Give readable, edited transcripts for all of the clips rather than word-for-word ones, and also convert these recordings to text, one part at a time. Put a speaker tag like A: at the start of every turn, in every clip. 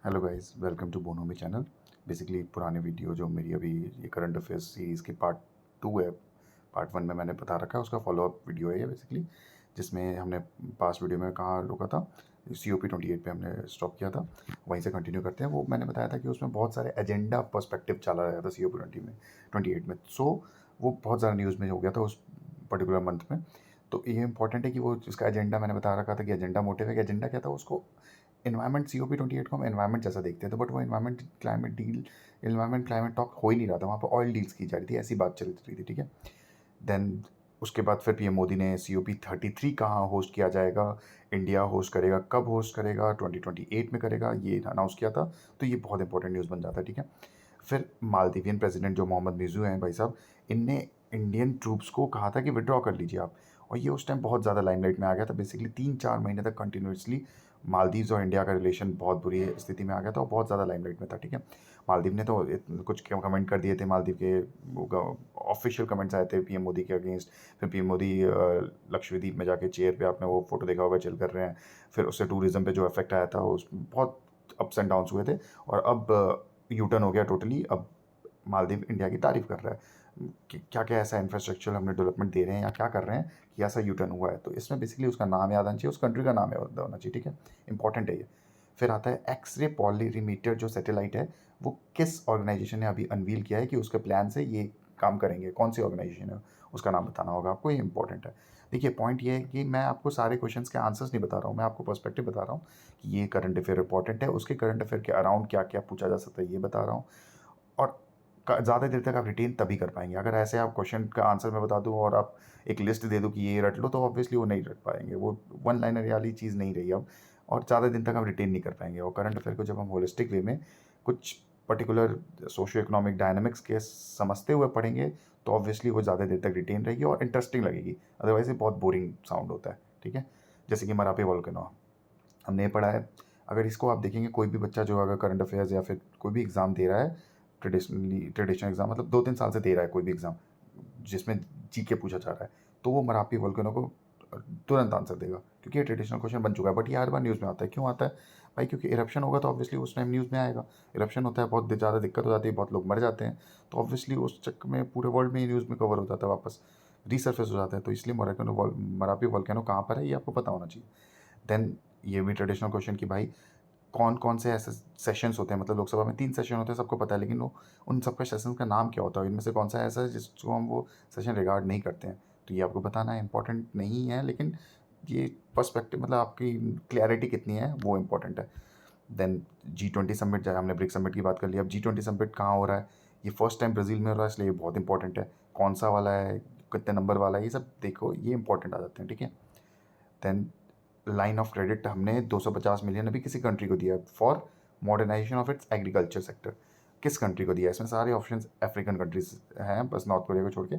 A: Hello guys, welcome to Bonomi channel. Basically पुराने video जो मेरी अभी ये करंट अफेयर्स सीरीज़ की पार्ट 2 है। पार्ट 1 में मैंने बता रखा है, उसका फॉलोअप वीडियो है ये बेसिकली, जिसमें हमने पास्ट वीडियो में कहाँ रोका था, COP 28 पे हमने स्टॉप किया था। वहीं से कंटिन्यू करते हैं। वो मैंने बताया था कि उसमें बहुत सारे एजेंडा पर्सपेक्टिव चला रहा था COP 28 में। सो वो बहुत ज़्यादा न्यूज़ में हो गया था उस पर्टिकुलर मंथ में। तो ये इंपॉर्टेंट है कि वो उसका एजेंडा मैंने बता रखा था कि एजेंडा मोटिव है कि एजेंडा क्या था। उसको एनवायरमेंट COP 28 को हम एनवायरमेंट जैसा देखते थे, बट वो एनवायरमेंट क्लाइमेट टॉक हो ही नहीं रहा था। वहाँ पर ऑयल डील्स की जा रही थी, ऐसी बात चल रही थी, ठीक है। देन उसके बाद फिर PM मोदी ने COP 33 कहाँ होस्ट किया जाएगा, इंडिया होस्ट करेगा, कब होस्ट करेगा, 2028 में करेगा, ये अनाउंस किया था। तो ये बहुत इंपॉर्टेंट न्यूज़ बन जाता है, ठीक है। फिर मालदीवियन प्रेसिडेंट जो मोहम्मद मिज़ू हैं भाई साहब, इनने इंडियन ट्रूप्स को कहा था कि विड्रॉ कर लीजिए आप। और ये उस टाइम बहुत ज़्यादा लाइमलाइट में आ गया था। बेसिकली 3-4 महीने तक कंटिन्यूसली मालदीव्स और इंडिया का रिलेशन बहुत बुरी स्थिति में आ गया था और बहुत ज़्यादा लाइमलाइट में था, ठीक है। मालदीव ने तो कुछ कमेंट कर दिए थे। मालदीव के ऑफिशियल कमेंट्स आए थे PM मोदी के अगेंस्ट। फिर PM मोदी लक्षद्वीप में जाके चेयर पे, आपने वो फोटो देखा होगा, चिल कर रहे हैं। फिर उससे टूरिज्म पे जो इफेक्ट आया था, उस बहुत अप्स एंड डाउन्स हुए थे। और अब यूटर्न हो गया टोटली। अब मालदीव इंडिया की तारीफ कर रहा है कि क्या क्या ऐसा इंफ्रास्ट्रक्चर हमने डेवलपमेंट दे रहे हैं या क्या कर रहे हैं कि ऐसा यूटर्न हुआ है। तो इसमें बेसिकली उसका नाम याद आना चाहिए, उस कंट्री का नाम याद होना चाहिए, ठीक है। इंपॉर्टेंट है ये। फिर आता है एक्सरे पॉलीरीमीटर जो सैटेलाइट है, वो किस ऑर्गेनाइजेशन ने अभी अनवील किया है कि उसके प्लान से ये काम करेंगे। कौन सी ऑर्गेनाइजेशन है, उसका नाम बताना होगा आपको। ये इंपॉर्टेंट है। देखिए, पॉइंट ये है कि मैं आपको सारे क्वेश्चंस के आंसर्स नहीं बता रहा हूँ, मैं आपको पर्सपेक्टिव बता रहा हूँ कि ये करंट अफेयर इंपॉर्टेंट है, उसके करंट अफेयर के अराउंड क्या क्या पूछा जा सकता है ये बता रहा हूँ। और ज़्यादा देर तक आप रिटेन तभी कर पाएंगे। अगर ऐसे आप क्वेश्चन का आंसर मैं बता दूं और आप एक लिस्ट दे दो कि ये रट लो, तो ऑब्वियसली वो नहीं रट पाएंगे। वो वन लाइनर वाली चीज़ नहीं रही अब, और ज़्यादा दिन तक हम रिटेन नहीं कर पाएंगे। और करंट अफेयर को जब हम होलिस्टिक वे में कुछ पर्टिकुलर सोशियो इकोनॉमिक डायनामिक्स के समझते हुए पढ़ेंगे, तो ऑब्वियसली वो ज़्यादा देर तक रिटेन रहेगी और इंटरेस्टिंग लगेगी। अदरवाइज ये बहुत बोरिंग साउंड होता है, ठीक है। जैसे कि मरापे वोल्केनो हमने ये पढ़ा है। अगर इसको आप देखेंगे, कोई भी बच्चा जो अगर करंट अफेयर्स या फिर कोई भी एग्ज़ाम दे रहा है, ट्रेडिशनल एग्ज़ाम, मतलब 2-3 साल से दे रहा है कोई भी एग्ज़ाम जिसमें GK पूछा जा रहा है, तो वो मरापी वोल्केनो को तुरंत आंसर देगा, क्योंकि ये ट्रेडिशनल क्वेश्चन बन चुका है। बट ये हर बार न्यूज़ में आता है। क्यों आता है भाई? क्योंकि इरप्शन होगा तो ऑब्वियसली उस टाइम न्यूज़ में आएगा। इरप्शन होता है, बहुत ज़्यादा दिक्कत हो जाती है, बहुत लोग मर जाते हैं, तो ऑब्वियसली उस चक्कर में पूरे वर्ल्ड में ये न्यूज़ में कवर हो जाता है, वापस रीसर्फेस हो जाता है। तो इसलिए मरापी वोल्केनो कहाँ पर है, ये आपको पता होना चाहिए। देन ये भी ट्रेडिशनल क्वेश्चन कि भाई कौन कौन से ऐसे सेशंस होते हैं। मतलब लोकसभा में 3 सेशन होते हैं, सबको पता है, लेकिन वो उन सबका सेशन का नाम क्या होता है, इनमें से कौन सा ऐसा है जिसको हम वो सेशन रिगार्ड नहीं करते हैं। तो ये आपको बताना है। इंपॉर्टेंट नहीं है, लेकिन ये पर्सपेक्टिव, मतलब आपकी क्लैरिटी कितनी है वो इंपॉर्टेंट है। देन G20 समिट, जहाँ हमने ब्रिक्स समिट की बात कर ली, अब G20 समिट कहाँ हो रहा है? ये फर्स्ट टाइम ब्राज़ील में हो रहा है, इसलिए ये बहुत इंपॉर्टेंट है। कौन सा वाला है, कितने नंबर वाला है, ये सब देखो, ये इंपॉर्टेंट आ जाते हैं, ठीक है। देन लाइन ऑफ क्रेडिट हमने 250 मिलियन अभी किसी कंट्री को दिया for modernisation of its agriculture sector. किस कंट्री को दिया है? इसमें सारे ऑप्शंस अफ्रीकन कंट्रीज हैं, बस नॉर्थ कोरिया को छोड़ के।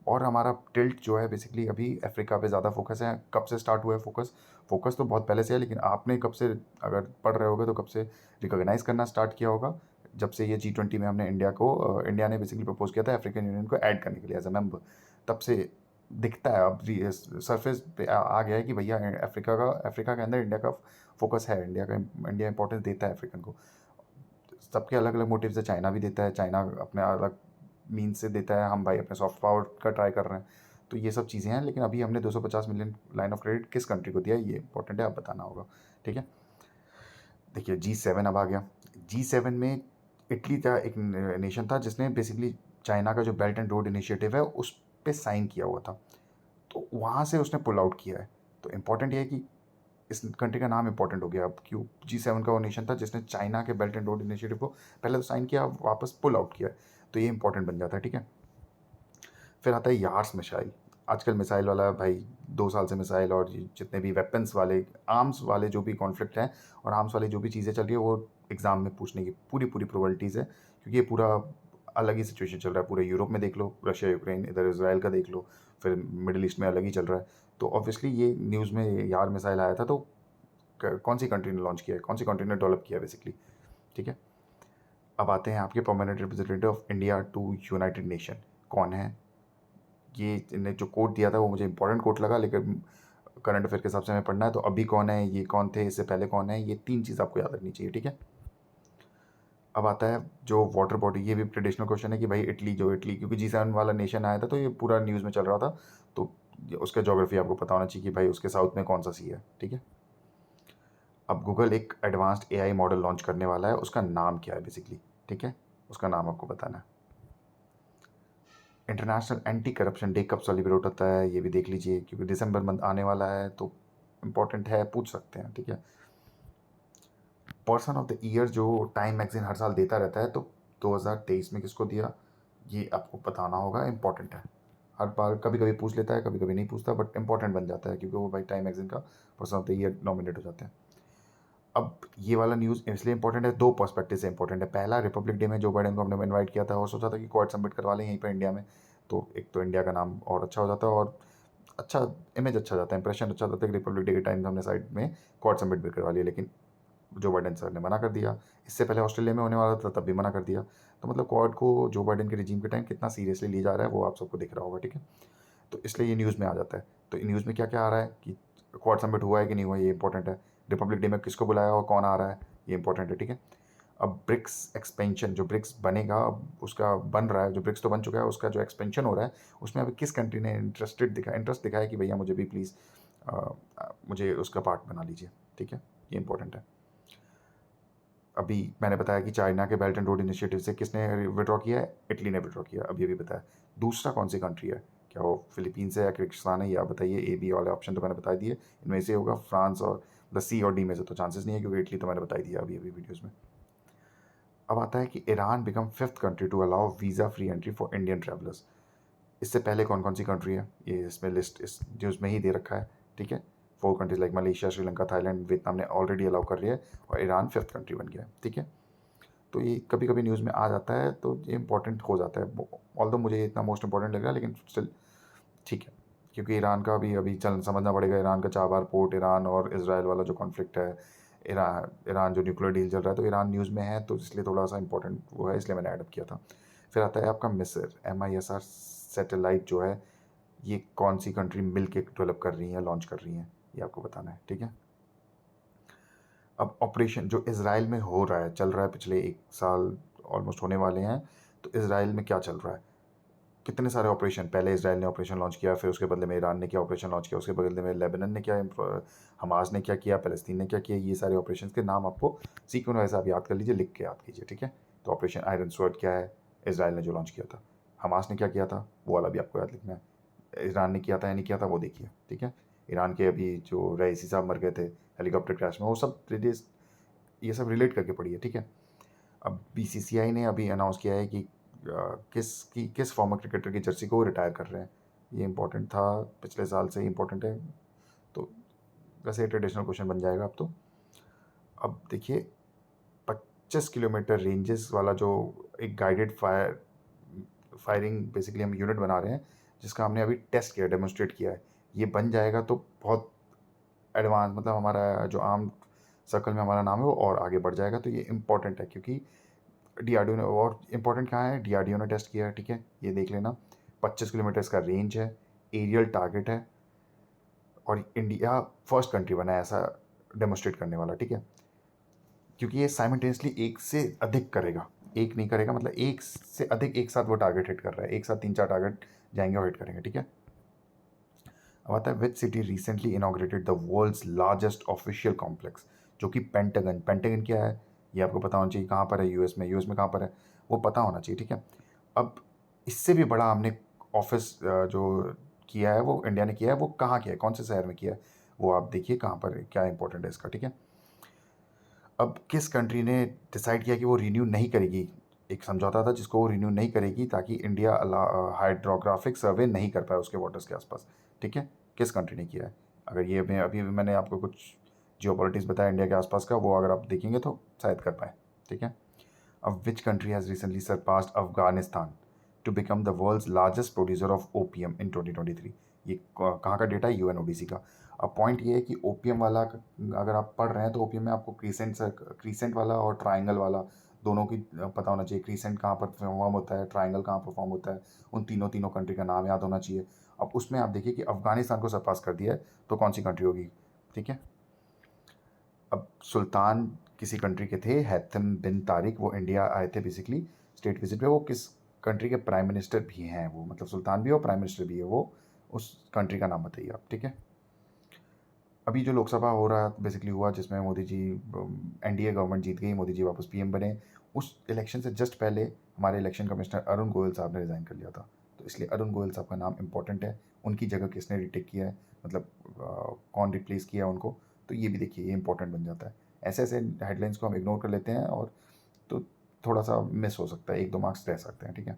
A: और हमारा टिल्ट जो है बेसिकली अभी अफ्रीका पे ज़्यादा फोकस है। कब से स्टार्ट हुआ है फोकस? फोकस तो बहुत पहले से है, लेकिन आपने कब से, अगर पढ़ रहे होगे तो कब से रिकॉग्नाइज करना स्टार्ट किया होगा? जब से ये G20 में हमने इंडिया ने बेसिकली प्रपोज किया था अफ्रीकन यूनियन को ऐड करने के लिए एज अ मेंबर, तब से दिखता है। अब सरफेस पे आ गया है कि भैया अफ्रीका के अंदर इंडिया का फोकस है। इंडिया इंपॉर्टेंस देता है अफ्रीकन को। सबके अलग अलग मोटिव से चाइना भी देता है, चाइना अपने अलग मीन से देता है, हम भाई अपने सॉफ्ट पावर का ट्राई कर रहे हैं। तो ये सब चीज़ें हैं, लेकिन अभी हमने 250 मिलियन लाइन ऑफ क्रेडिट किस कंट्री को दिया है, ये इंपॉर्टेंट है, आप बताना होगा, ठीक है। देखिए, G7 अब आ गया। G7 में इटली था, एक नेशन था जिसने बेसिकली चाइना का जो बेल्ट एंड रोड इनिशिएटिव है उस पर साइन किया हुआ था। तो वहाँ से उसने पुल आउट किया है। तो इम्पॉर्टेंट ये है कि इस कंट्री का नाम इंपॉर्टेंट हो गया अब। क्यों? G7 का वो नेशन था जिसने चाइना के बेल्ट एंड रोड इनिशिएटिव को पहले तो साइन किया, वापस पुल आउट किया। तो ये इंपॉर्टेंट बन जाता है, ठीक है। फिर आता है यार्स मिसाइल। आजकल मिसाइल वाला भाई 2 साल से मिसाइल और ये जितने भी वेपन्स वाले, आर्म्स वाले जो भी कॉन्फ्लिक्ट हैं और आर्म्स वाली जो भी चीज़ें चल रही है, वो एग्ज़ाम में पूछने की पूरी पूरी प्रोबेबिलिटीज़ है। क्योंकि ये पूरा अलग ही सिचुएशन चल रहा है। पूरे यूरोप में देख लो, रशिया यूक्रेन, इधर इसराइल का देख लो, फिर मिडिल ईस्ट में अलग ही चल रहा है। तो ऑब्वियसली ये न्यूज़ में यार मिसाइल आया था, तो कौन सी कंट्री ने लॉन्च किया है, कौन सी कंट्री ने डेवलप किया है बेसिकली, ठीक है। अब आते हैं आपके permanent representative of India to United Nation. कौन है ये? इन्हें जो कोट दिया था वो मुझे इंपॉर्टेंट कोट लगा, लेकिन करंट अफेयर के हिसाब से हमें पढ़ना है। तो अभी कौन है, ये कौन थे, इससे पहले कौन है, ये 3 चीज़ आपको याद रखनी चाहिए, ठीक है। अब आता है जो वाटर बॉडी, ये भी ट्रेडिशनल क्वेश्चन है कि भाई इटली क्योंकि G7 वाला नेशन आया था तो ये पूरा न्यूज़ में चल रहा था, तो उसका ज्योग्राफी आपको पता होना चाहिए कि भाई उसके साउथ में कौन सा सी है, ठीक है। अब गूगल एक एडवांस्ड एआई मॉडल लॉन्च करने वाला है, उसका नाम क्या है बेसिकली, ठीक है, उसका नाम आपको बताना है। इंटरनेशनल एंटी करप्शन डे कब सेलिब्रेट होता है ये भी देख लीजिए, क्योंकि दिसंबर मंथ आने वाला है तो इम्पोर्टेंट है, पूछ सकते हैं, ठीक है। पर्सन ऑफ द ईयर जो टाइम मैगजीन हर साल देता रहता है, तो 2023 में किसको दिया ये आपको बताना होगा, इंपॉर्टेंट है। हर बार कभी कभी पूछ लेता है, कभी कभी नहीं पूछता, बट इंपॉर्टेंट बन जाता है क्योंकि वो भाई टाइम मैगजीन का person of the year nominate हो जाते हैं। अब ये वाला न्यूज़ इसलिए इंपॉर्टेंट है, दो पर्सपेक्टिव से इंपॉर्टेंट है। पहला, रिपब्लिक डे में जो बाइडेन को हमने इनवाइट किया था और सोचा था कि क्वाड सबमिट करवा लें यहीं पर इंडिया में, तो एक तो इंडिया का नाम और अच्छा हो जाता है और अच्छा इमेज अच्छा जाता है, इंप्रेशन अच्छा जाता है कि रिपब्लिक डे के टाइम हमने साइड में क्वाड सबमिट भी करवा लिया, लेकिन जो बाइडेन सर ने मना कर दिया। इससे पहले ऑस्ट्रेलिया में होने वाला था, तब भी मना कर दिया। तो मतलब क्वाड को जो बाइडेन के रिजीम के टाइम कितना सीरियसली लिया जा रहा है वो आप सबको दिख रहा होगा, ठीक है। तो इसलिए ये न्यूज़ में आ जाता है। तो न्यूज़ में क्या क्या आ रहा है कि क्वाड समिट हुआ है कि नहीं हुआ, ये इंपॉर्टेंट है। रिपब्लिक डे में किसको बुलाया और कौन आ रहा है, ये इंपॉर्टेंट है, ठीक है। अब ब्रिक्स एक्सपेंशन, जो ब्रिक्स बनेगा, अब उसका बन रहा है, जो ब्रिक्स तो बन चुका है, उसका जो एक्सपेंशन हो रहा है, उसमें अभी किस कंट्री ने इंटरेस्ट दिखाया कि भैया मुझे भी प्लीज़ मुझे उसका पार्ट बना लीजिए, ठीक है, ये इंपॉर्टेंट है। अभी मैंने बताया कि चाइना के बेल्ट एंड रोड इनिशिएटिव से किसने विड्रॉ किया है, इटली ने विड्रॉ किया, अभी अभी बताया। दूसरा कौन सी कंट्री है, क्या वो फिलीपींस है या किर्गिस्तान है, या बताइए। ए बी वाले ऑप्शन तो मैंने बता दिए, इनमें से होगा फ्रांस, और द सी और डी में से तो चांसेस नहीं है क्योंकि इटली तो मैंने बता ही दिया अभी अभी वीडियोज़ में। अब आता है कि Iran become 5th country to allow visa free entry for Indian travellers. इससे पहले कौन कौन सी कंट्री है ये इसमें लिस्ट इस न्यूज़ में ही दे रखा है, ठीक है। 4 countries like Malaysia, Sri Lanka, Thailand, Vietnam ने ऑलरेडी अलाउ कर लिया है और ईरान 5th कंट्री बन गया है, ठीक है। तो ये कभी कभी न्यूज़ में आ जाता है तो ये इंपॉर्टेंट हो जाता है, ऑल्दो मुझे ये इतना मोस्ट इंपॉर्टेंट लग रहा है, लेकिन स्टिल ठीक है। क्योंकि ईरान का भी अभी चल समझना पड़ेगा, ईरान का चाबार पोर्ट, ईरान और इसराइल वाला जो कॉन्फ्लिक्ट है, ईरान ईरान जो न्यूक्लियर डील चल रहा है, तो ईरान न्यूज़ में है, तो इसलिए थोड़ा सा इंपॉर्टेंट वो है, इसलिए मैंने ऐड अप किया था। फिर आता है आपका मिस्र MISR सैटेलाइट जो है, ये कौन सी कंट्री मिल के डेवलप कर रही है, लॉन्च कर रही है, ये आपको बताना है, ठीक है। अब ऑपरेशन जो इसराइल में हो रहा है, चल रहा है, पिछले 1 साल ऑलमोस्ट होने वाले हैं, तो इसराइल में क्या चल रहा है, कितने सारे ऑपरेशन, पहले इसराइल ने ऑपरेशन लॉन्च किया, फिर उसके बदले में ईरान ने क्या ऑपरेशन लॉन्च किया, उसके बदले में लेबनान ने क्या, हमास ने क्या किया, फ़लस्तीन ने क्या किया, ये सारे ऑपरेशन के नाम आपको सीक्वेंस वाइज आप याद कर लीजिए, लिख के याद कीजिए, ठीक है। तो ऑपरेशन आयरन स्वॉर्ड क्या है, इसराइल ने जो लॉन्च किया था। हमास ने क्या किया था, वो वाला भी आपको याद लिखना है। ईरान ने किया था या नहीं किया था, वो देखिए, ठीक है। ईरान के अभी जो रईसी साहब मर गए थे हेलीकॉप्टर क्रैश में, वो सब ये सब रिलेट करके पढ़िए, ठीक है। अब BCCI ने अभी अनाउंस किया है कि किस फॉर्मर क्रिकेटर की जर्सी को रिटायर कर रहे हैं, ये इंपॉर्टेंट था, पिछले साल से ही इंपॉर्टेंट है, तो वैसे ट्रेडिशनल क्वेश्चन बन जाएगा अब तो। अब देखिए 25 किलोमीटर रेंजेस वाला जो एक गाइडेड फायरिंग बेसिकली हम यूनिट बना रहे हैं, जिसका हमने अभी टेस्ट किया, डेमोन्स्ट्रेट किया है, ये बन जाएगा तो बहुत एडवांस, मतलब हमारा जो आर्म सर्कल में हमारा नाम है वो और आगे बढ़ जाएगा, तो ये इंपॉर्टेंट है क्योंकि DRDO ने, और इम्पोर्टेंट कहाँ है, DRDO ने टेस्ट किया है, ठीक है, ये देख लेना। 25 किलोमीटर इसका रेंज है, एरियल टारगेट है, और इंडिया फर्स्ट कंट्री बना है ऐसा डेमोस्ट्रेट करने वाला, ठीक है। क्योंकि ये साइमल्टेनियसली एक से अधिक करेगा, एक नहीं करेगा, मतलब एक से अधिक एक साथ वो टारगेट हिट कर रहा है, एक साथ 3-4 टारगेट जाएंगे और हिट करेंगे, ठीक है। अब आता है which city recently inaugurated the world's largest official complex, जो कि पेंटागन। पेंटागन क्या है ये आपको पता होना चाहिए, कहाँ पर है, यूएस में कहाँ पर है वो पता होना चाहिए, ठीक है। अब इससे भी बड़ा हमने ऑफिस जो किया है वो इंडिया ने किया है, वो कहाँ किया है, कौन से शहर में किया है, वो आप देखिए कहाँ पर है, क्या इंपॉर्टेंट है इसका, ठीक है। अब किस कंट्री ने डिसाइड किया कि वो रिन्यू नहीं करेगी, एक समझौता था जिसको वो रिन्यू नहीं करेगी ताकि इंडिया हाइड्रोग्राफिक सर्वे नहीं कर पाए उसके वाटर्स के आसपास, ठीक है। किस कंट्री ने किया है, अगर ये मैं अभी मैंने आपको कुछ जियोपॉलिटिक्स बताया इंडिया के आसपास का, वो अगर आप देखेंगे तो शायद कर पाए, ठीक है। अब which country has recently surpassed Afghanistan to become the world's largest producer of opium in 2023। ये कहाँ का डेटा है, UNODC का। अब पॉइंट ये है कि ओपीएम वाला अगर आप पढ़ रहे हैं तो ओपीएम में आपको क्रीसेंट वाला और ट्राइंगल वाला दोनों की पता होना चाहिए, क्रीसेंट कहाँ पर परफॉर्म होता है, ट्राइंगल कहाँ परफॉर्म होता है, उन तीनों कंट्री का नाम याद होना चाहिए। अब उसमें आप देखिए कि अफगानिस्तान को सरपास कर दिया है, तो कौन सी कंट्री होगी, ठीक है। अब सुल्तान किसी कंट्री के थे, हैथम बिन तारिक, वो इंडिया आए थे बेसिकली स्टेट विजिट पे। वो किस कंट्री के प्राइम मिनिस्टर भी हैं, वो मतलब सुल्तान भी है और प्राइम मिनिस्टर भी है, वो उस कंट्री का नाम बताइए आप, ठीक है। अभी जो लोकसभा हो रहा बेसिकली हुआ, जिसमें मोदी जी, एनडीए गवर्नमेंट जीत गई, मोदी जी वापस पीएम बने, उस इलेक्शन से जस्ट पहले हमारे इलेक्शन कमिश्नर अरुण गोयल साहब ने रिज़ाइन कर लिया था। तो इसलिए अरुण गोयल साहब का नाम इंपॉर्टेंट है। उनकी जगह किसने रिटेक किया है, मतलब कौन रिप्लेस किया है उनको, तो ये भी देखिए, ये इंपॉर्टेंट बन जाता है। ऐसे ऐसे हेडलाइंस को हम इग्नोर कर लेते हैं और तो थोड़ा सा मिस हो सकता है, 1-2 मार्क्स रह सकते हैं, ठीक है।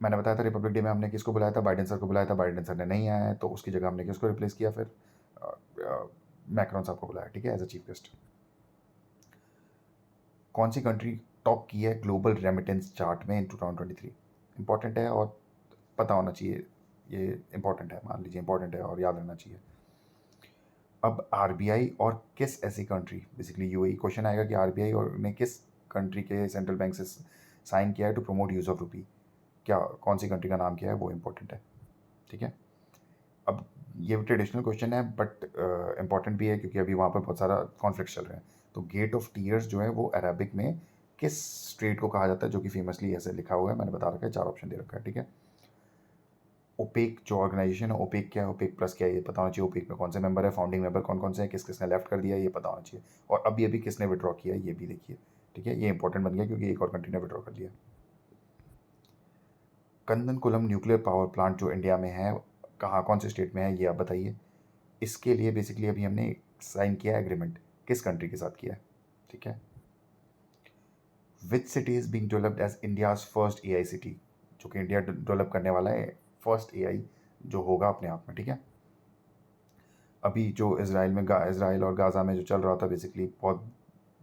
A: मैंने बताया था रिपब्लिक डे में हमने किसको बुलाया था, बाइडेन सर को बुलाया था, बाइडेन सर ने नहीं आया है, तो उसकी जगह हमने किसको रिप्लेस किया फिर, मैक्रोन साहब को बुलाया, ठीक है, एज अ चीफ गेस्ट। कौन सी कंट्री टॉप की है ग्लोबल रेमिटेंस चार्ट में इन 2023, इंपॉर्टेंट है और पता होना चाहिए, ये इंपॉर्टेंट है, मान लीजिए इंपॉर्टेंट है और याद रहना चाहिए। अब आरबीआई और किस ऐसी कंट्री, बेसिकली यूएई, क्वेश्चन आएगा कि आरबीआई और ने किस कंट्री के सेंट्रल बैंक से साइन किया है to promote use of rupee, क्या कौन सी कंट्री का नाम क्या है, वो इंपॉर्टेंट है, ठीक है। अब ये ट्रेडिशनल क्वेश्चन है बट इम्पॉर्टेंट भी है क्योंकि अभी वहाँ पर बहुत सारा कॉन्फ्लिक्ट चल रहे हैं। तो गेट ऑफ टीयर्स जो है वो अरेबिक में किस स्ट्रेट को कहा जाता है, जो कि फेमसली ऐसे लिखा हुआ है, मैंने बता रखा है, 4 ऑप्शन दे रखा है, ठीक है। ओपेक जो ऑर्गेनाइजेशन है, ओपेक क्या है, ओपेक प्लस क्या है, ये पता होना चाहिए। ओपेक में कौन से मेंबर है, फाउंडिंग मेंबर कौन कौन से हैं, किस किसने लेफ्ट कर दिया, ये पता होना चाहिए। और अभी अभी किसने विड्रॉ किया, ये भी देखिए, ठीक है। ये इंपॉर्टेंट बन गया क्योंकि एक और कंट्री ने विड्रॉ कर लिया। कंदनकुलम न्यूक्लियर पावर प्लांट जो इंडिया में है, कहाँ कौन से स्टेट में है, ये आप बताइए। इसके लिए बेसिकली अभी हमने साइन किया है एग्रीमेंट, किस कंट्री के साथ किया है, ठीक है। Which city is being developed as India's first AI city, जो कि इंडिया डेवलप करने वाला है फर्स्ट एआई जो होगा अपने आप में, ठीक है। अभी जो इसराइल और गाज़ा में जो चल रहा था, बेसिकली बहुत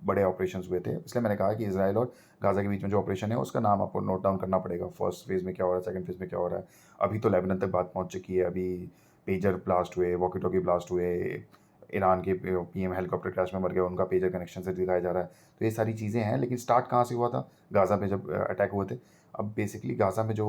A: बड़े ऑपरेशंस हुए थे, इसलिए मैंने कहा कि इसराइल और गाज़ा के बीच में जो ऑपरेशन है उसका नाम आपको नोट डाउन करना पड़ेगा। फर्स्ट फेज़ में क्या हो रहा है, सेकंड फेज़ में क्या हो रहा है। अभी तो लेबनान तक बात पहुंच चुकी है, अभी पेजर ब्लास्ट हुए, वॉकी टॉकी ब्लास्ट हुए, ईरान के पीएम हेलीकॉप्टर क्रैश में मर गए, उनका पेजर कनेक्शन से दिखाया जा रहा है। तो ये सारी चीज़ें हैं, लेकिन स्टार्ट कहाँ से हुआ था, गाज़ा पे जब अटैक हुए थे। अब बेसिकली गाज़ा में जो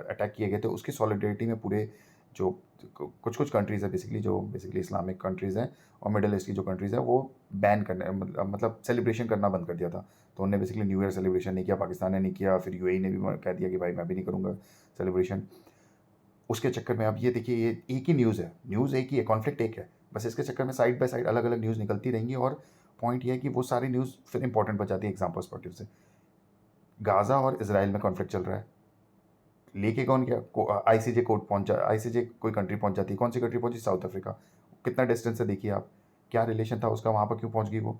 A: अटैक किए गए थे उसकी सॉलिडेरिटी में पूरे जो कुछ कुछ कंट्रीज़ है, बेसिकली इस्लामिक कंट्रीज़ हैं और मिडल ईस्ट की जो कंट्रीज़ है, वो बैन करने, मतलब सेलिब्रेशन करना बंद कर दिया था। तो उन्होंने बेसिकली न्यू ईयर सेलिब्रेशन नहीं किया, पाकिस्तान ने नहीं किया, फिर यूएई ने भी कह दिया कि भाई मैं भी नहीं करूँगा सेलिब्रेशन। उसके चक्कर में अब ये देखिए, ये एक ही न्यूज़ एक ही है, कॉन्फ्लिक्ट एक है, बस इसके चक्कर में साइड बाय साइड अलग अलग न्यूज़ निकलती रहेंगी और पॉइंट ये है कि वो सारी न्यूज़ फिर इंपॉर्टेंट बच जाती है एग्जाम पर्सपेक्टिव से। गाज़ा और इसराइल में कॉन्फ्लिक्ट चल रहा है, लेके कौन गया, आईसीजे कोर्ट पहुंचा, आईसीजे कोई कंट्री पहुंच जाती है, कौन सी कंट्री पहुंची, साउथ अफ्रीका। कितना डिस्टेंस है देखिए आप, क्या रिलेशन था उसका, वहाँ पर क्यों पहुंच गई वो।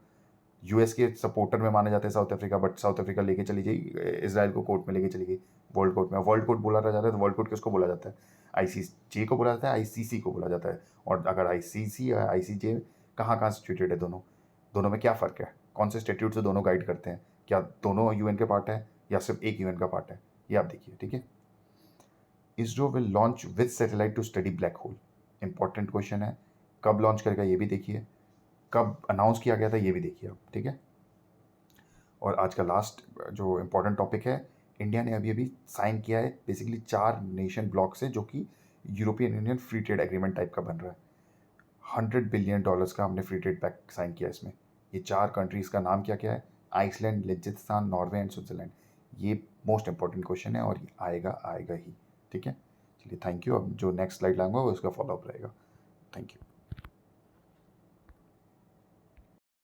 A: यूएस के सपोर्टर में माने जाते हैं south Africa, but south Africa लेके चली गई इसराइल को कोर्ट में, लेके चली गई वर्ल्ड कोर्ट में। वर्ल्ड कोर्ट बोला जाता है तो वर्ल्ड कोर्ट किसको बोला जाता है, आईसीजे को बोला जाता है, आईसीसी को बोला जाता है। और अगर आईसीसी या आईसीजे कहाँ कहाँ सिचुएटेड है, दोनों में क्या फ़र्क है, कौन से स्टेट्यूट से दोनों गाइड करते हैं, क्या दोनों यूएन के पार्ट है या सिर्फ एक यूएन का पार्ट है, ये आप देखिए, ठीक है। ISRO will launch with satellite to study black hole, important question है। कब लॉन्च करेगा ये भी देखिए, कब अनाउंस किया गया था ये भी देखिए आप, ठीक है। और आज का लास्ट जो इम्पोर्टेंट टॉपिक है, इंडिया ने अभी अभी साइन किया है बेसिकली 4 नेशन ब्लॉक से, जो कि European union free trade agreement type का बन रहा है। $100 बिलियन का हमने फ्री ट्रेड पैक्ट साइन किया इसमें। ये 4 कंट्रीज़ का नाम क्या क्या है, आइसलैंड, लिechtenstein, नॉर्वे एंड स्विट्ज़रलैंड। ये मोस्ट इंपॉर्टेंट क्वेश्चन है और ये आएगा आएगा ही, ठीक है। चलिए थैंक यू। अब जो नेक्स्ट स्लाइड लाऊंगा वो उसका फॉलोअप रहेगा। Thank you.